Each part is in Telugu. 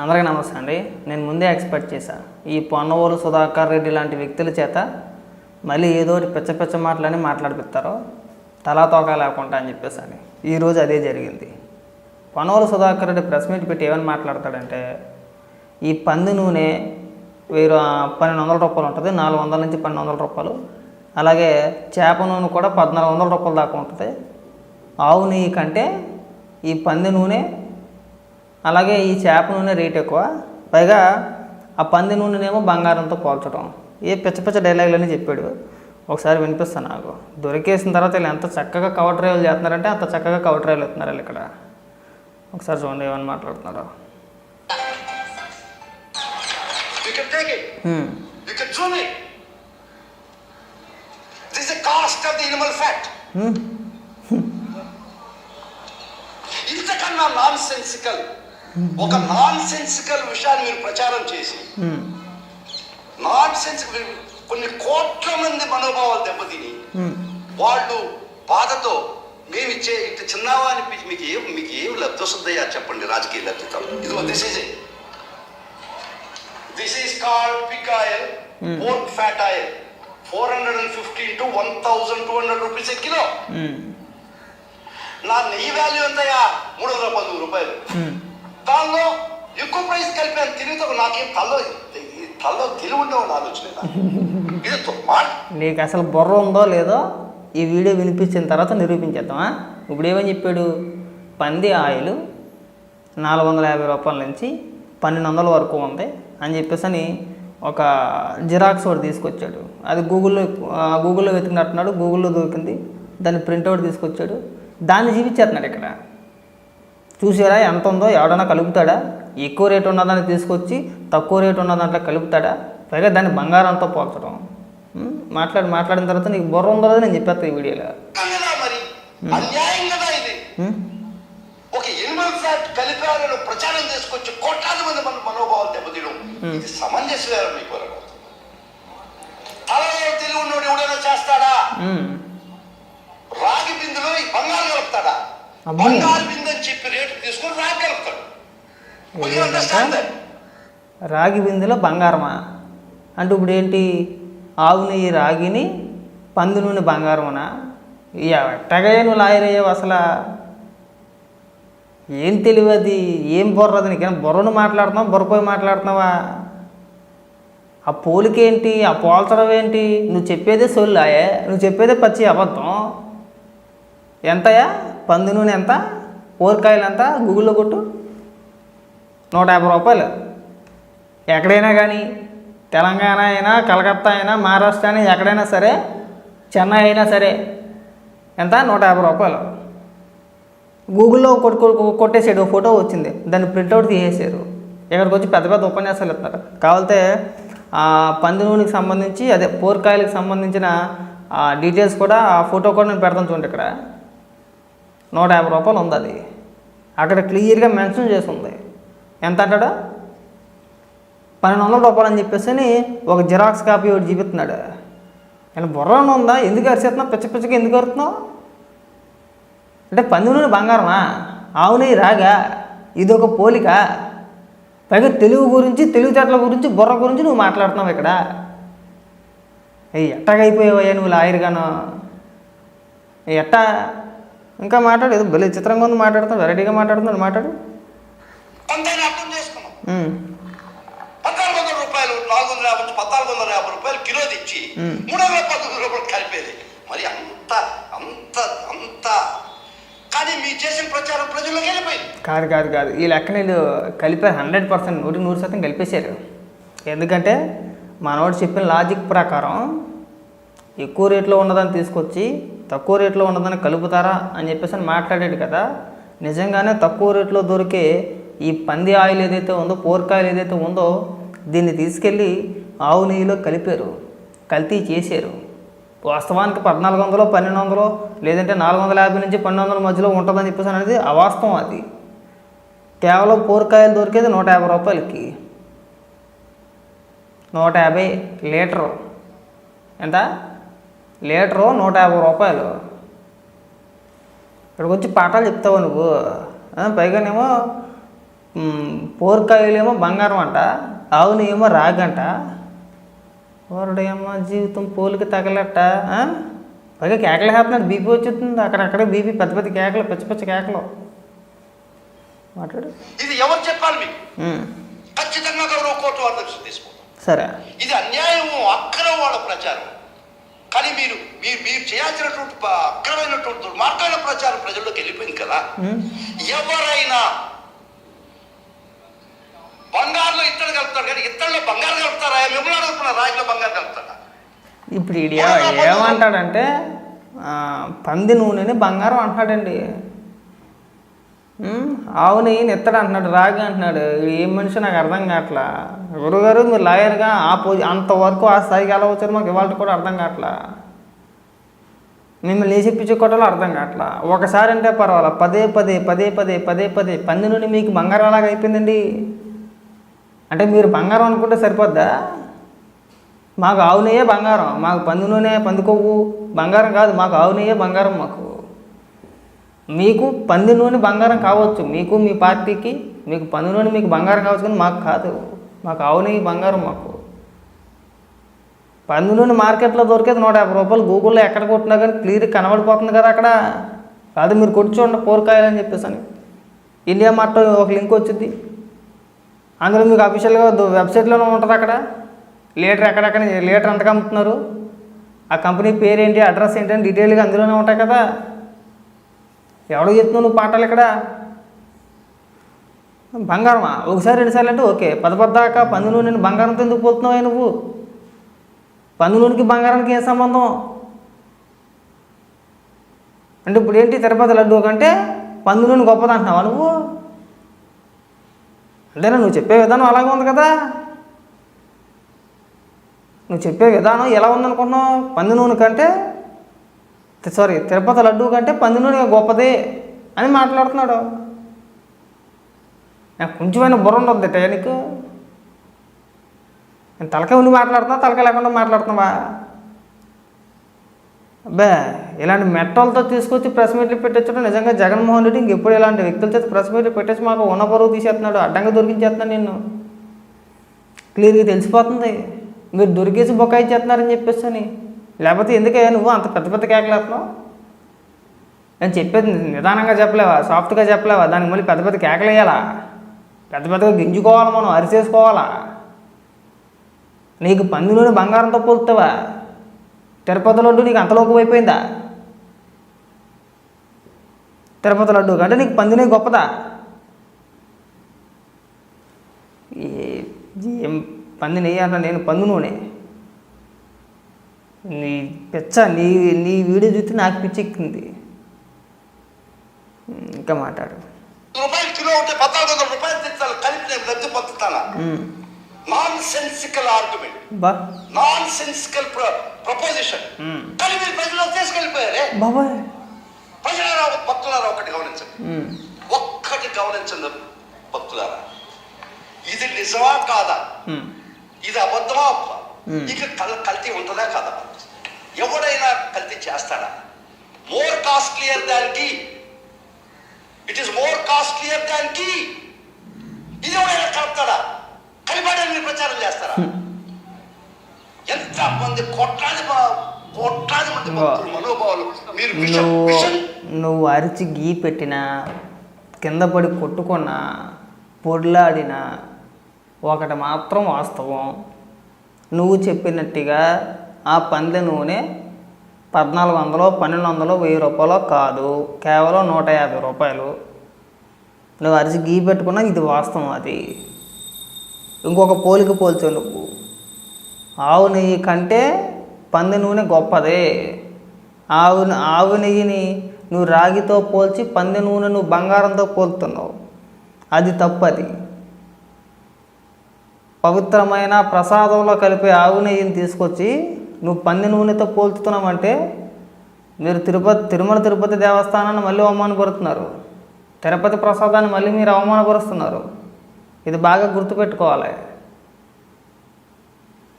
అందరికీ నమస్తే అండి. నేను ముందే ఎక్స్పెక్ట్ చేశాను ఈ పొన్నవోలు సుధాకర్ రెడ్డి లాంటి వ్యక్తుల చేత మళ్ళీ ఏదో పిచ్చ మాటలని మాట్లాడిపిస్తారో తలా తోక లేకుండా అని చెప్పేసి అని ఈరోజు అదే జరిగింది. పొన్నవోలు సుధాకర్ రెడ్డి ప్రెస్ మీట్ పెట్టి ఏమని మాట్లాడతాడంటే ఈ పంది నూనె 1200 రూపాయలు ఉంటుంది, 400 నుంచి 1200 రూపాయలు. అలాగే చేప నూనె కూడా 1400 రూపాయల దాకా ఉంటుంది. ఆవు నెయ్యి కంటే ఈ పంది నూనె అలాగే ఈ చేప నూనె రేట్ ఎక్కువ, పైగా ఆ పంది నూనెనేమో బంగారంతో పోల్చడం, ఏ పిచ్చ డైలాగులని చెప్పాడు. ఒకసారి వినిపిస్తాను నాకు. దొరికేసిన తర్వాత వీళ్ళు ఎంత చక్కగా కవర్ డ్రైవ్లు చేస్తున్నారంటే అంత చక్కగా కవర్ డ్రైవ్లు ఎత్తున్నారు వీళ్ళు ఇక్కడ. ఒకసారి చూడండి ఏమని మాట్లాడుతున్నారు. ఇంతకన్నా నాన్సెన్సికల్ ఒక నాన్సెన్సికల్ విషయాన్ని మీరు ప్రచారం చేసి నాన్సెన్సికల్ కొన్ని కోట్ల మంది మనోభావాలు దెబ్బతిని వాళ్ళు బాధతో మేము ఇచ్చే ఇంత చిన్నవా అనిపించి మీకు ఏం లబ్ధి వస్తుందయ్యా చెప్పండి, రాజకీయ లబ్ధితో. ఇదిగో this is called Pig oil, pork fat oil, 415 to 1200 rupees A kilo. నా నెయ్యి వాల్యూ ఎంతయా 314 రూపాయలు. దానిలో ఎక్కువ ప్రైస్ కలిపాను. తిరిగితే నాకేం తల్లో తెలివి ఉండవు ఆలోచన. నీకు అసలు బుర్ర ఉందో లేదో ఈ వీడియో వినిపించిన తర్వాత నిరూపించేద్దామా. ఇప్పుడు ఏమని చెప్పాడు, పంది ఆయిల్ 450 రూపాయల నుంచి 1200 వరకు ఉంది అని చెప్పేసి అని ఒక జిరాక్స్ ఒకటి తీసుకొచ్చాడు. అది గూగుల్లో వెతికినట్టున్నాడు, గూగుల్లో దొరికింది. దాన్ని ప్రింట్అవుట్ తీసుకొచ్చాడు, దాన్ని చూపించేస్తున్నాడు ఇక్కడ. చూసారా ఎంత ఉందో? ఎవడన్నా కలుపుతాడా? ఎక్కువ రేటు ఉన్నదాన్ని తీసుకొచ్చి తక్కువ రేటు ఉన్న దాంట్లో కలుపుతాడా? పైగా దాన్ని బంగారంతో పోల్చడం. మాట్లాడిన తర్వాత నీకు బుర్ర ఉందో నేను చెప్పేస్తాను ఈ వీడియోలో. ఒక ఎనిమల్ ఫ్యాట్ కలిపారని ప్రచారం చేసుకొచ్చి కోట్లాది మంది మన మనోభావాలు దెబ్బతీయడం ఇది సమంజసమేనా మీ కొరకు? తలలో తెలివి ఉన్నోడు ఎవడైనా చేస్తాడా? రాగి బిందులో ఈ బంగారు కలుపుతాడా? బంగారు బిందు అని చెప్పి రేటు తీసుకొని రాగి కలుపుతాడు. రాగి బిందులో బంగారమా అంటే ఇప్పుడు ఏంటి? ఆవు నెయ్యి రాగిని, పంది నూనె బంగారమనా? ఎట్టగా నువ్వు లాయరయ్యావు అసలు? ఏం తెలియదు, ఏం బుర్రది నీకు? బుర్రను మాట్లాడుతున్నావు, బుర్రపోయి మాట్లాడుతున్నావా? ఆ పోలికేంటి, ఆ పోల్చడం ఏంటి? నువ్వు చెప్పేదే సొల్లాయే, నువ్వు చెప్పేదే పచ్చి అబద్ధం. ఎంతయా పంది నూనె ఎంత? పోర్కాయలు ఎంత? గూగుల్లో కొట్టు. 150 రూపాయలు. ఎక్కడైనా కానీ, తెలంగాణ అయినా, కలకత్తా అయినా, మహారాష్ట్ర అయినా, ఎక్కడైనా సరే, చెన్నై అయినా సరే ఎంత? 150 రూపాయలు. గూగుల్లో కొట్టేసాడు, ఫోటో వచ్చింది, దాన్ని ప్రింట్అవుట్ తీసేసారు. ఇక్కడికి వచ్చి పెద్ద ఉపన్యాసాలు ఇస్తారు. కావాలంటే పంది నూనెకి సంబంధించి, అదే పోర్కాయలకు సంబంధించిన డీటెయిల్స్ కూడా, ఆ ఫోటో కూడా నేను పెడతాను చూడండి. ఇక్కడ 150 రూపాయలు ఉంది. అది అక్కడ క్లియర్గా మెన్షన్ చేసి ఉంది. ఎంత అంటాడా? 1200 రూపాయలు అని చెప్పేసి ఒక జిరాక్స్ కాపీ ఒకటి చూపిస్తున్నాడు. నేను బుర్రను ఉందా? ఎందుకు అరిచేస్తున్నావు? పిచ్చగా ఎందుకు అరుతున్నావు? అంటే పంది నూనె బంగారమా? ఆవు నెయ్యి రాగా? ఇదొక పోలిక. పైగా తెలుగు గురించి, తెలివితేటల గురించి, బుర్ర గురించి నువ్వు మాట్లాడుతున్నావు ఇక్కడ. ఎట్టగైపోయావయ్యా నువ్వు లాయర్గాను? ఎట్టా ఇంకా మాట్లాడు. ఏదో భలే చిత్రంగా ఉంది మాట్లాడుతావు, వెరైటీగా మాట్లాడుతున్నాడు. మాట్లాడు. 1400 రూపాయలు, 450 1450 రూపాయలు కిలో తెచ్చి 310 రూపాయలు కలిపేది. మరి అంత అంత అంత కానీ మీరు చేసిన ప్రచారం ప్రజల్లోకి వెళ్ళిపోయింది. కాదు ఈ లెక్క నేను కలిపారు. 100%, 100% కలిపేశారు. ఎందుకంటే మనోడు చెప్పిన లాజిక్ ప్రకారం ఎక్కువ రేట్లో ఉన్నదాన్ని తీసుకొచ్చి తక్కువ రేట్లో ఉన్నదాన్ని కలుపుతారా అని చెప్పేసి అని మాట్లాడాడు కదా. నిజంగానే తక్కువ రేట్లో దొరికే ఈ పంది ఆయిల్ ఏదైతే ఉందో, పోర్క్ ఆయిల్ ఏదైతే ఉందో, దీన్ని తీసుకెళ్ళి ఆవు నెయ్యిలో కలిపారు, కల్తీ చేశారు. వాస్తవానికి 1400, 1200 లేదంటే 450 నుంచి 1200 మధ్యలో ఉంటుందని చెప్పేసి అనేది అవాస్తవం. అది కేవలం పోర్కాయలు దొరికేది 150 రూపాయలకి. 150 లీటరు. ఎంత? లీటరు 150 రూపాయలు. ఇక్కడికి వచ్చి పాఠాలు చెప్తావు నువ్వు. పైగానేమో పోరకాయలేమో బంగారం అంట, ఆవు నెయ్యేమో రాగంట. వారుడేమో జీవితం పోలికి తగలట. పైగా కేకలు వేస్తున్నాడు, బీపీ వచ్చేస్తుంది. అక్కడక్కడే బీపీ, పెద్ద పెద్ద కేకలు, పిచ్చ కేకలు. మాట్లాడు. ఇది ఎవరు చెప్పాలి మీకు? ఖచ్చితంగా గౌరవ కోర్టు వారి దృష్టి తీసుకుంటాం. సరే, ఇది అన్యాయము, అక్రమం వాళ్ళ ప్రచారం. కానీ మీరు మీరు మీరు చేయాల్సినటువంటి అక్రమైనటువంటి దుర్మార్గమైన ప్రచారం ప్రజల్లోకి వెళ్ళిపోయింది కదా. ఎవరైనా బంగారులో ఇత్తడి కలుపుతారు, కానీ ఇత్తడిలో బంగారు కలుపుతారా? మిమ్మల్ని అడుగుతున్నా, రాయిలో బంగారు కలుపుతారా? ఇప్పుడు ఏమంటాడంటే పంది నూనెని బంగారం అంటున్నాడండి. ఆవు నెయ్యిని ఇత్తడి అంటున్నాడు, రాగి అంటున్నాడు. ఏం మనిషి నాకు అర్థం కావట్లా. గురుగారు మీరు లాయర్గా అంతవరకు ఆ స్థాయికి ఎలా వచ్చారు మాకు ఇవాళ కూడా అర్థం కావట్లా. మిమ్మల్ని ఏ చెప్పించుకోవటాలో అర్థం కావట్లా. ఒకసారి అంటే పర్వాలా, పదే పంది నూనె మీకు బంగారం అలాగ అయిపోయిందండి. అంటే మీరు బంగారం అనుకుంటే సరిపోద్దా? మాకు ఆవు నెయ్యే బంగారం, మాకు పంది నూనె పంది కొవ్వు బంగారం కాదు, మాకు ఆవు నెయ్యే బంగారం. మీకు పంది నూనె బంగారం కావచ్చు, మీకు మీ పార్టీకి మీకు పంది నూనె మీకు బంగారం కావచ్చు, కానీ మాకు కాదు. మాకు ఆవు నెయ్యి బంగారం. పంది నూనె మార్కెట్లో దొరికేది 150 రూపాయలు. గూగుల్లో ఎక్కడ కొట్టినా కానీ క్లియర్ కనబడిపోతుంది కదా అక్కడ. కాదు మీరు కొట్టి చూడండి పోరకాయలు అని చెప్పేసి అని. ఇండియా మార్ట్ ఒక లింక్ వచ్చింది, అందులో మీకు అఫీషియల్గా వెబ్సైట్లోనే ఉంటుంది. అక్కడ లీటర్ ఎక్కడెక్కడ లీటర్ ఎంతకు అమ్ముతున్నారు, ఆ కంపెనీ పేరు ఏంటి, అడ్రస్ ఏంటి అని డీటెయిల్గా అందులోనే ఉంటాయి కదా. ఎవడో చెప్తున్నావు నువ్వు పాఠాలు ఇక్కడ? బంగారమా? ఒకసారి 2 సార్లు అంటే ఓకే, పదపద్దాకా పంది నూనెని బంగారంతో ఎందుకు పోతున్నావు నువ్వు? పంది నూనెకి బంగారానికి ఏం సంబంధం? అంటే ఇప్పుడు ఏంటి, తిరుపతి లడ్డు కంటే పంది నూనె గొప్పది అంటున్నావా నువ్వు? అంతేనా? నువ్వు చెప్పే విధానం అలాగే ఉంది కదా. నువ్వు చెప్పే విధానం ఎలా ఉందనుకుంటున్నావు? పంది నూనె కంటే తిరుపతి లడ్డు కంటే పంది నూనె గొప్పది అని మాట్లాడుతున్నాడు. నాకు కొంచెమైనా బుర్ర ఉండొద్దు నీకు. నేను తలకాయ ఉండి మాట్లాడుతున్నా, తలకాయ లేకుండా మాట్లాడుతున్నావా? అబ్బే, ఇలాంటి మెట్టలతో తీసుకొచ్చి ప్రెస్ మీట్లు పెట్టించడం నిజంగా జగన్మోహన్ రెడ్డి ఇంకెప్పుడు ఇలాంటి వ్యక్తుల చేత ప్రెస్ మీట్లు పెట్టేసి మాకు ఉన్న బరువు తీసేస్తున్నాడు, అడ్డంగా దొరికించేస్తున్నాడు. నిన్ను క్లియర్గా తెలిసిపోతుంది మీరు దొరికేసి బొక్కాయి చేస్తున్నారని చెప్పేసి అని. లేకపోతే ఎందుకే నువ్వు అంత పెద్ద కేకలేస్తున్నావు? నేను చెప్పేది నిదానంగా చెప్పలేవా, సాఫ్ట్గా చెప్పలేవా? దానికి మళ్ళీ పెద్ద కేకలు వేయాలా, పెద్దగా గింజుకోవాలా, మనం అరిసేసుకోవాలా? నీకు పంది నూనె బంగారంతో పోలుతావా? తిరుపతి లడ్డు నీకు అంతలోకి అయిపోయిందా? తిరుపతి లడ్డు కంటే నీకు పంది నూనె గొప్పదా? ఏం పంది నెయ్యి అంట, నేను పంది నూనె. నీ పిచ్చ, నీ వీడియో చూస్తే నాకు పిచ్చెక్కింది. ఇంకా మాట్లాడు. రూపాయలు కిలో ఉంటే 1400 రూపాయలు తెచ్చాలి, కలిపి నేను రద్దు పొందుతానా? Nonsensical argument, nonsensical proposition కలిపి ప్రజలు తీసుకెళ్ళిపోయారే బాబాయ్. ప్రజలారా, భక్తులారా, ఒకటి గమనించండి భక్తులారా, ఇది నిజమా కాదా, ఇది అబద్ధమా? ఇక కల్తీ ఉంటుందా కాదా? ఎవడైనా కల్తీ చేస్తాడా? More costlier than ghee, it is more costlier than ghee. ఇది ఎవడైనా కలుపుతాడా? కలిపాడని ప్రచారం చేస్తారా? ఎంత మంది కోట్లాది మంది భక్తులు మనోభావాలు. నువ్వు అరిచి గీ పెట్టినా, కింద పడి కొట్టుకున్నా, పొడిలాడినా, ఒకటి మాత్రం వాస్తవం. నువ్వు చెప్పినట్టుగా ఆ పంది నూనె 1400, 1200, 1000 రూపాయలు కాదు, కేవలం 150 రూపాయలు. నువ్వు అరిచి గీ పెట్టుకున్నా ఇది వాస్తవం. అది ఇంకొక పోల్చావు నువ్వు. ఆవు నెయ్యి కంటే పంది నూనె గొప్పదే. ఆవు నెయ్యిని నువ్వు రాగితో పోల్చి పంది నూనె నువ్వు బంగారంతో పోల్తున్నావు. అది తప్పది. పవిత్రమైన ప్రసాదంలో కలిపే ఆవు నెయ్యిని తీసుకొచ్చి నువ్వు పంది నూనెతో పోల్చుతున్నావంటే మీరు తిరుమల తిరుపతి దేవస్థానాన్ని మళ్ళీ అవమానపరుస్తున్నారు, తిరుపతి ప్రసాదాన్ని మళ్ళీ మీరు అవమానపరుస్తున్నారు. ఇది బాగా గుర్తుపెట్టుకోవాలి.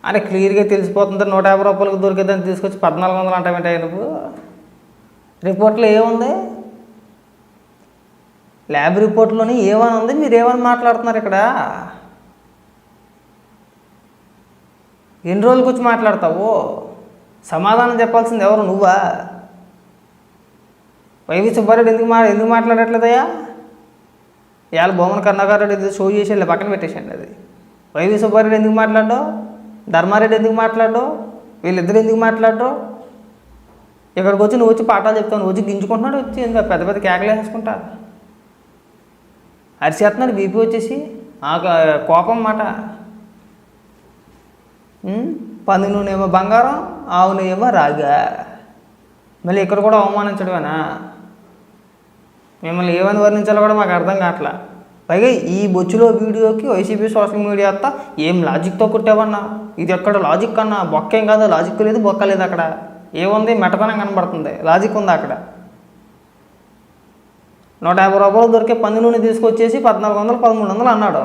అంటే క్లియర్గా తెలిసిపోతుంది. 150 రూపాయలకు దొరికేదాన్ని తీసుకొచ్చి 1400 అంటావేంటి నువ్వు? రిపోర్ట్లో ఏముంది? ల్యాబ్ రిపోర్ట్లోని ఏమని ఉంది, మీరు ఏమని మాట్లాడుతున్నారు ఇక్కడ? ఎన్ని రోజులకు వచ్చి మాట్లాడతావు? సమాధానం చెప్పాల్సింది ఎవరు, నువ్వా? వైవి సుబ్బారెడ్డి ఎందుకు మాట్లాడట్లేదయ్యా? ఇవాళ భువన కరుణాకర్ రెడ్డి షో చేసి పక్కన పెట్టేసండి. అది వైవి సుబ్బారెడ్డి ఎందుకు మాట్లాడో, ధర్మారెడ్డి ఎందుకు మాట్లాడో, వీళ్ళిద్దరు ఎందుకు మాట్లాడో? ఇక్కడికి వచ్చి నువ్వు వచ్చి పాఠాలు చెప్తావు, నువ్వు వచ్చి గింజుకుంటున్నాడు, వచ్చి ఇంకా పెద్ద పెద్ద కేకలు వేసుకుంటా అరిచేస్తున్నాడు. బీపీ వచ్చేసి ఆ కోపం మాట. పంది నూనెమో బంగారం, ఆవు నెయ్యేమో రాగా. మళ్ళీ ఇక్కడ కూడా అవమానించడమేనా? మిమ్మల్ని ఏమని వర్ణించాలో కూడా మాకు అర్థం కావట్లా. పైగా ఈ బొచ్చులో వీడియోకి వైసీపీ సోషల్ మీడియా అంతా ఏం లాజిక్తో కొట్టావన్నా, ఇది ఎక్కడ లాజిక్ అన్నా? బొక్కేం కాదు, లాజిక్ లేదు, బొక్క లేదు. అక్కడ ఏముంది? మెట్టతనం కనబడుతుంది, లాజిక్ ఉంది అక్కడ. 150 రూపాయలు దొరికే పంది నూనె తీసుకొచ్చేసి 1400, 1300 అన్నాడు.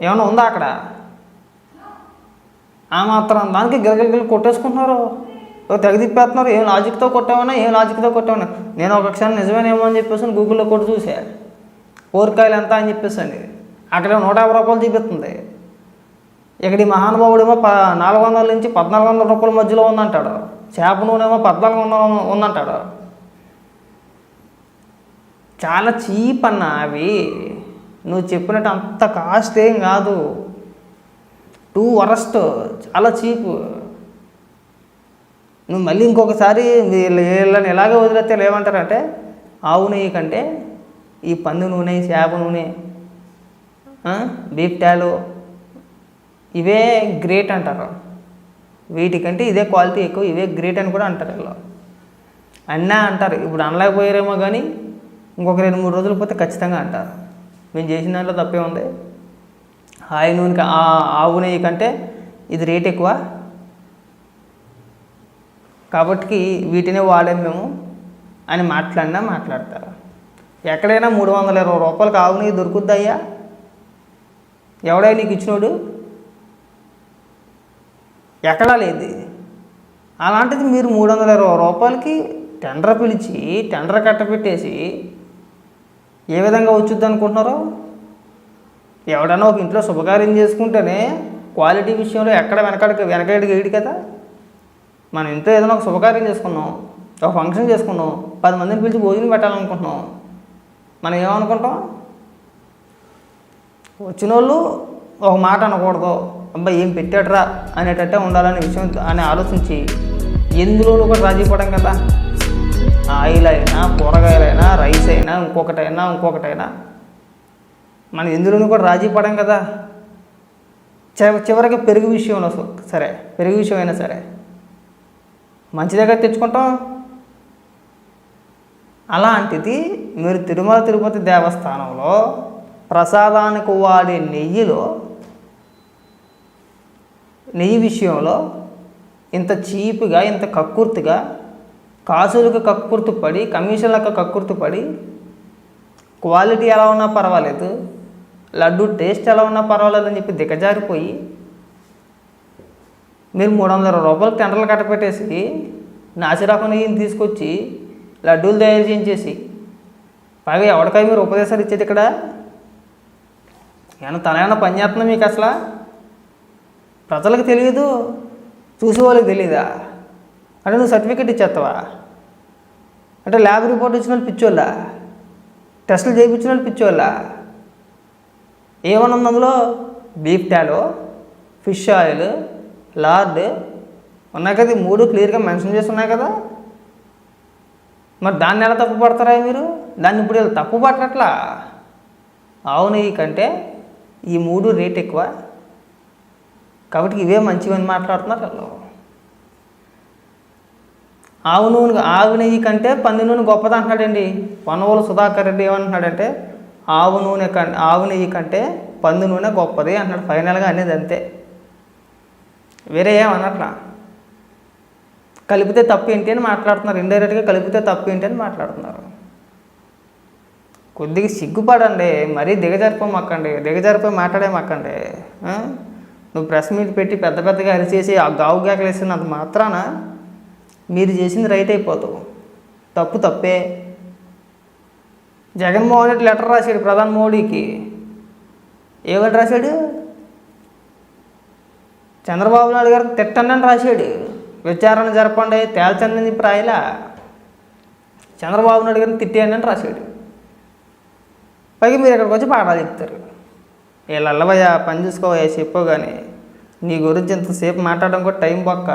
ఏమన్నా ఉందా అక్కడ? ఆ మాత్రం దానికి గిలగిలగిలు కొట్టేసుకుంటున్నారు, తెగ తిప్పేస్తున్నారు. ఏం లాజిక్తో కొట్టామన్నా, ఏం లాజిక్తో కొట్టామన్నా. నేను ఒక క్షణం నిజమేనేమో అని చెప్పేసి గూగుల్లో కొట్టి చూసా, కూరకాయలు ఎంత అని చెప్పేసి అక్కడ 150 రూపాయలు చూపిస్తుంది. ఇక్కడ ఈ మహానుభావుడేమో 400 నుంచి 1400 రూపాయల మధ్యలో ఉందంటాడు. చేప నూనెమో 1400 ఉందంటాడు. చాలా చీప్ అన్న అవి. నువ్వు చెప్పినట్టు అంత కాస్ట్ ఏం కాదు, టూ వరస్ట్, చాలా చీప్. నువ్వు మళ్ళీ ఇంకొకసారి వీళ్ళని ఎలాగ వదిలేస్తే ఏమంటారంటే, ఆవు నెయ్యి కంటే ఈ పంది నూనె, చేప నూనె, బీఫ్ టాలో ఇవే గ్రేట్ అంటారు. వీటికంటే ఇదే క్వాలిటీ ఎక్కువ, ఇవే గ్రేట్ అని కూడా అంటారు. ఇలా అన్నా అంటారు. ఇప్పుడు అనలేకపోయారేమో కానీ ఇంకొక 2-3 రోజులు పోతే ఖచ్చితంగా అంటారు. మేము చేసిన దాంట్లో తప్పే ఉంది. హాయి నూనె, ఆవు నెయ్యి కంటే ఇది రేట్ ఎక్కువ కాబట్టి వీటినే వాడాం మేము అని మాట్లాడతారు. ఎక్కడైనా 320 రూపాయలకు ఆవు నెయ్యి దొరుకుద్దయ్యా? ఎవడై నీకు ఇచ్చినోడు? ఎక్కడా లేదు. అలాంటిది మీరు 320 రూపాయలకి టెండర్ పిలిచి టెండర్ కట్టపెట్టేసి ఏ విధంగా వచ్చుద్ది అనుకుంటున్నారో? ఎవడన్నా ఒక ఇంట్లో శుభకార్యం చేసుకుంటేనే క్వాలిటీ విషయంలో ఎక్కడ వెనకడికి వేయడు కదా. మనం ఇంట్లో ఏదైనా ఒక శుభకార్యం చేసుకున్నాం, ఒక ఫంక్షన్ చేసుకున్నాం, 10 మందిని పిలిచి భోజనం పెట్టాలనుకుంటున్నాం, మనం ఏమనుకుంటాం? వచ్చిన వాళ్ళు ఒక మాట అనకూడదు, అబ్బాయి ఏం పెట్టాడరా అనేటట్టే ఉండాలనే విషయం అని ఆలోచించి ఎందులోనూ కూడా రాజీ పడం కదా. ఆయిల్ అయినా, కూరగాయలైనా, రైస్ అయినా, ఇంకొకటైనా మనం ఎందులోనూ కూడా రాజీ పడం కదా. చివరికి పెరుగు విషయంలో సరే, పెరుగు విషయం అయినా సరే మంచి దగ్గర తెచ్చుకుంటాం. అలాంటిది మీరు తిరుమల తిరుపతి దేవస్థానంలో ప్రసాదానికి వాడే నెయ్యి విషయంలో ఇంత చీప్గా, ఇంత కక్కుర్తిగా, కాసులకు కక్కుర్తి పడి, కమిషన్లకు కక్కుర్తి పడి, క్వాలిటీ ఎలా ఉన్నా పర్వాలేదు, లడ్డు టేస్ట్ ఎలా ఉన్నా పర్వాలేదు అని చెప్పి దిగజారిపోయి మీరు 320 రూపాయలు టెండర్లు కట్టపెట్టేసి నాసిరకం నెయ్యిని తీసుకొచ్చి లడ్డూలు తయారు చేయించేసి పైగా ఎవరికై మీరు ఉపదేశాలు ఇచ్చేది ఇక్కడ? ఏమైనా పని చేస్తున్నా మీకు? అసలు ప్రజలకు తెలియదు, చూసే వాళ్ళకి తెలియదా? అంటే నువ్వు సర్టిఫికెట్ ఇచ్చేస్తావా? అంటే ల్యాబ్ రిపోర్ట్ ఇచ్చిన వాళ్ళు పిచ్చోళ్ళా? టెస్టులు చేయించిన వాళ్ళు పిచ్చోళ్ళా? ఏమన్నా ఉంది అందులో? బీఫ్ టాలో, ఫిష్ ఆయిల్, లార్డ్ ఉన్నాయి కదా, 3 క్లియర్గా మెన్షన్ చేసి ఉన్నాయి కదా. మరి దాన్ని ఎలా తప్పు పడతారా మీరు? దాన్ని ఇప్పుడు వీళ్ళు తప్పు పట్టట్లా. ఆవు నెయ్యి కంటే ఈ 3 రేట్ ఎక్కువ కాబట్టి ఇవే మంచివని మాట్లాడుతున్నారు వాళ్ళు. ఆవు నెయ్యి కంటే పంది నూనె గొప్పది అంటున్నాడండి పనవోలు సుధాకర్ రెడ్డి. ఏమంటున్నాడంటే ఆవు నెయ్యి కంటే పంది నూనె గొప్పది అంటున్నాడు. ఫైనల్గా అనేది అంతే, వేరే ఏమన్నట్లా. కలిపితే తప్పు ఏంటి అని మాట్లాడుతున్నారు, ఇండైరెక్ట్గా కలిపితే తప్పు ఏంటి అని మాట్లాడుతున్నారు. కొద్దిగా సిగ్గుపడండి, మరీ దిగజారిపోయి మాట్లాడేమక్కండి. నువ్వు ప్రెస్ మీట్ పెట్టి పెద్దగా అరిచేసి ఆ గావు కేకలేసినంత మాత్రాన మీరు చేసింది రైట్ అయిపోతావు. తప్పే. జగన్మోహన్ రెడ్డి లెటర్ రాశాడు ప్రధాని మోడీకి. ఏమని రాశాడు? చంద్రబాబు నాయుడు గారికి తిట్టండి అని రాశాడు. విచారణ జరపండి తేల్చండి అని చెప్పి రాయలా. చంద్రబాబు నాయుడు గారిని తిట్టేయండి అని రాశాడు. పైగా మీరు ఇక్కడికి వచ్చి పాఠాలు చెప్తారు. వీళ్ళు అల్లవయ్యా పని చూసుకోవయ్యా చెప్పు, కానీ నీ గురించి ఇంతసేపు మాట్లాడడం కూడా టైం పక్క.